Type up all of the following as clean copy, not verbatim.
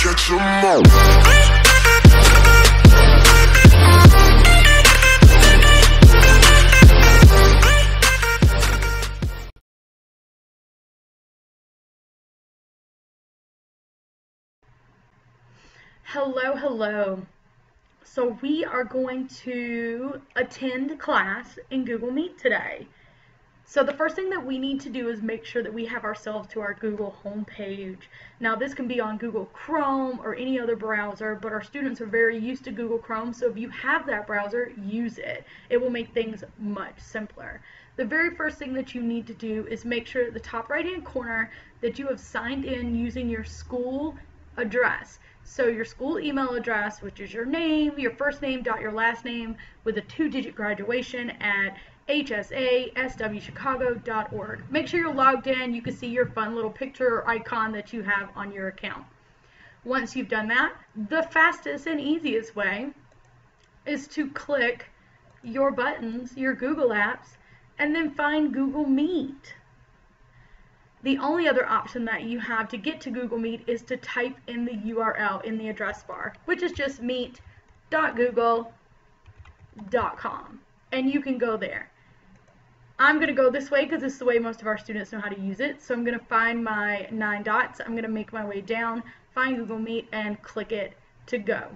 catch 'em all. Hello. So we are going to attend class in Google Meet today. So the first thing that we need to do is make sure that we have ourselves to our Google homepage. Now this can be on Google Chrome or any other browser, but our students are very used to Google Chrome, so if you have that browser, use it. It will make things much simpler. The very first thing that you need to do is make sure at the top right hand corner that you have signed in using your school address. So your school email address, which is your name, your first name dot your last name with a 2-digit graduation at hsaswchicago.org. Make sure you're logged in. You can see your fun little picture or icon that you have on your account. Once you've done that, the fastest and easiest way is to click your buttons, your Google apps, and then find Google Meet. The only other option that you have to get to Google Meet is to type in the URL in the address bar, which is just meet.google.com, and you can go there. I'm going to go this way because this is the way most of our students know how to use it. So I'm going to find my 9 dots. I'm going to make my way down, find Google Meet, and click it to go.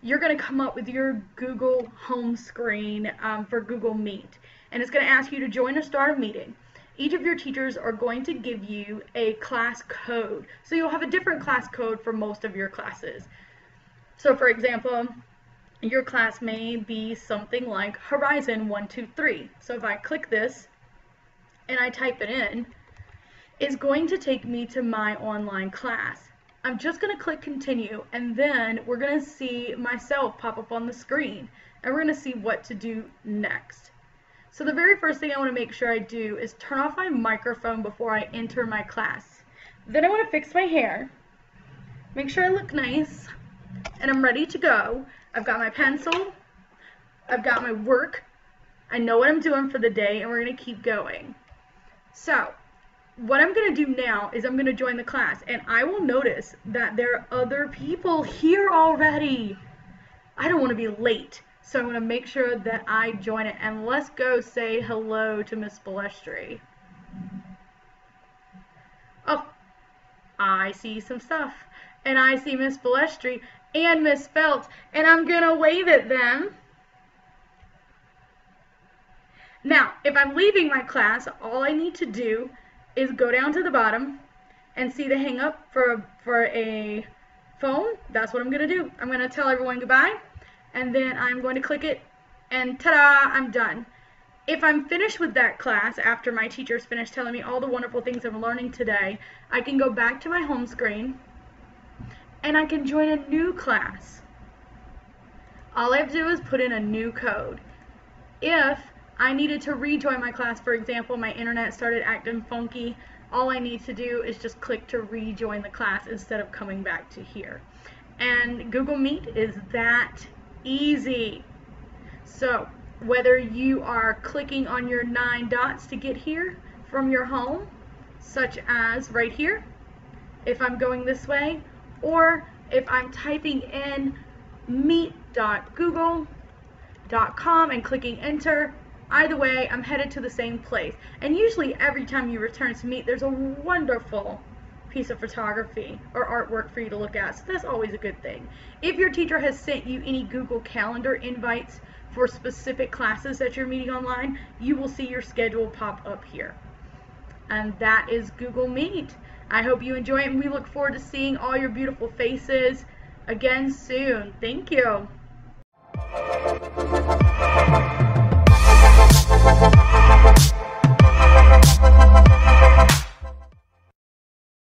You're going to come up with your Google home screen for Google Meet, and it's going to ask you to join or start a meeting. Each of your teachers are going to give you a class code. So you'll have a different class code for most of your classes. So for example, your class may be something like Horizon 123. So if I click this and I type it in, it's going to take me to my online class. I'm just going to click continue, and then we're going to see myself pop up on the screen, and we're going to see what to do next. So the very first thing I want to make sure I do is turn off my microphone before I enter my class. Then I want to fix my hair, make sure I look nice, and I'm ready to go. I've got my pencil, I've got my work, I know what I'm doing for the day, and we're going to keep going. So what I'm going to do now is I'm going to join the class, and I will notice that there are other people here already. I don't want to be late. So I'm going to make sure that I join it, and let's go say hello to Miss Balestri. Oh, I see some stuff, and I see Miss Balestri and Miss Felt, and I'm going to wave at them. Now, if I'm leaving my class, all I need to do is go down to the bottom and see the hang up for a phone. That's what I'm going to do. I'm going to tell everyone goodbye. And then I'm going to click it, and ta-da, I'm done. If I'm finished with that class, after my teacher's finished telling me all the wonderful things I'm learning today, I can go back to my home screen, and I can join a new class. All I have to do is put in a new code. If I needed to rejoin my class, for example, my internet started acting funky, all I need to do is just click to rejoin the class instead of coming back to here. And Google Meet is that easy. So whether you are clicking on your 9 dots to get here from your home, such as right here, if I'm going this way, or if I'm typing in meet.google.com and clicking enter, either way I'm headed to the same place. And usually every time you return to Meet, there's a wonderful piece of photography or artwork for you to look at, so that's always a good thing. If your teacher has sent you any Google Calendar invites for specific classes that you're meeting online, you will see your schedule pop up here. And that is Google Meet. I hope you enjoy it, and we look forward to seeing all your beautiful faces again soon. Thank you.